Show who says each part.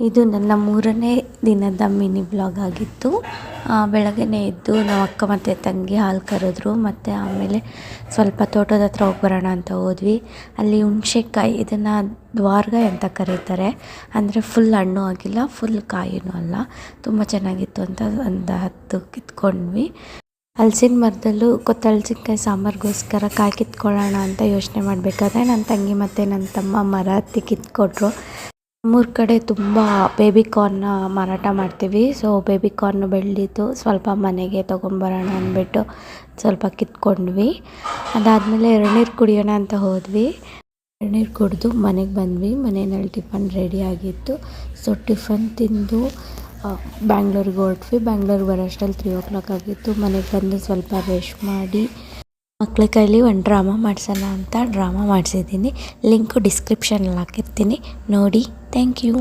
Speaker 1: ಇದು ನನ್ನ 3ನೇ ದಿನದ ಮಿನಿ ಬ್ಲಾಗ್ ಆಗಿತ್ತು. ಬೆಳಗ್ಗೆನೇ ಎದ್ದು ನಮ್ಮ ಅಕ್ಕ ಮತ್ತು ತಂಗಿ ಹಾಲು ಕರೆದ್ರು. ಮತ್ತು ಆಮೇಲೆ ಸ್ವಲ್ಪ ತೋಟದ ಹತ್ರ ಹೋಗ್ಬರೋಣ ಅಂತ ಹೋದ್ವಿ. ಅಲ್ಲಿ ಹುಣ್ಸೆಕಾಯಿ, ಇದನ್ನು ದ್ವಾರಗಾಯಿ ಅಂತ ಕರೀತಾರೆ. ಅಂದರೆ ಫುಲ್ ಹಣ್ಣು ಆಗಿಲ್ಲ, ಫುಲ್ ಕಾಯಿನೂ ಅಲ್ಲ. ತುಂಬ ಚೆನ್ನಾಗಿತ್ತು ಅಂತ ಒಂದು 10 ಕಿತ್ಕೊಂಡ್ವಿ. ಹಲಸಿನ ಮರದಲ್ಲೂ ಕೊತ್ತಲಸಿನಕಾಯಿ ಸಾಂಬಾರಿಗೋಸ್ಕರ ಕಾಯಿ ಕಿತ್ಕೊಳ್ಳೋಣ ಅಂತ ಯೋಚನೆ ಮಾಡಬೇಕಾದ್ರೆ ನನ್ನ ತಂಗಿ ಮತ್ತು ನನ್ನ ತಮ್ಮ ಮರ ಹತ್ತಿ ಕಿತ್ಕೊಟ್ರು. ನಮ್ಮೂರ ಕಡೆ ತುಂಬ ಬೇಬಿ ಕಾರ್ನ ಮಾರಾಟ ಮಾಡ್ತೀವಿ. ಸೊ ಬೇಬಿ ಕಾರ್ನ್ ಬೆಳೆದಿದ್ದು ಸ್ವಲ್ಪ ಮನೆಗೆ ತೊಗೊಂಬರೋಣ ಅಂದ್ಬಿಟ್ಟು ಸ್ವಲ್ಪ ಕಿತ್ಕೊಂಡ್ವಿ. ಅದಾದಮೇಲೆ ಎಳ್ನೀರು ಕುಡಿಯೋಣ ಅಂತ ಹೋದ್ವಿ. ಎಳ್ನೀರು ಕುಡಿದು ಮನೆಗೆ ಬಂದ್ವಿ. ಮನೆಯಲ್ಲಿ ಟಿಫನ್ ರೆಡಿ ಆಗಿತ್ತು. ಸೊ ಟಿಫನ್ ತಿಂದು ಬ್ಯಾಂಗ್ಳೂರಿಗೆ ಹೊರಟ್ವಿ. ಬ್ಯಾಂಗ್ಳೂರಿಗೆ ಬರೋಷ್ಟರಲ್ಲಿ 3 o'clock ಆಗಿತ್ತು. ಮನೆಗೆ ಬಂದು ಸ್ವಲ್ಪ ರೆಸ್ಟ್ ಮಾಡಿ ಮಕ್ಕಳ ಕೈಲಿ ಒಂದು ಡ್ರಾಮಾ ಮಾಡಿಸೋಣ ಅಂತ ಡ್ರಾಮಾ ಮಾಡಿಸಿದ್ದೀನಿ. ಲಿಂಕು ಡಿಸ್ಕ್ರಿಪ್ಷನಲ್ಲಿ ಹಾಕಿರ್ತೀನಿ, ನೋಡಿ. Thank you.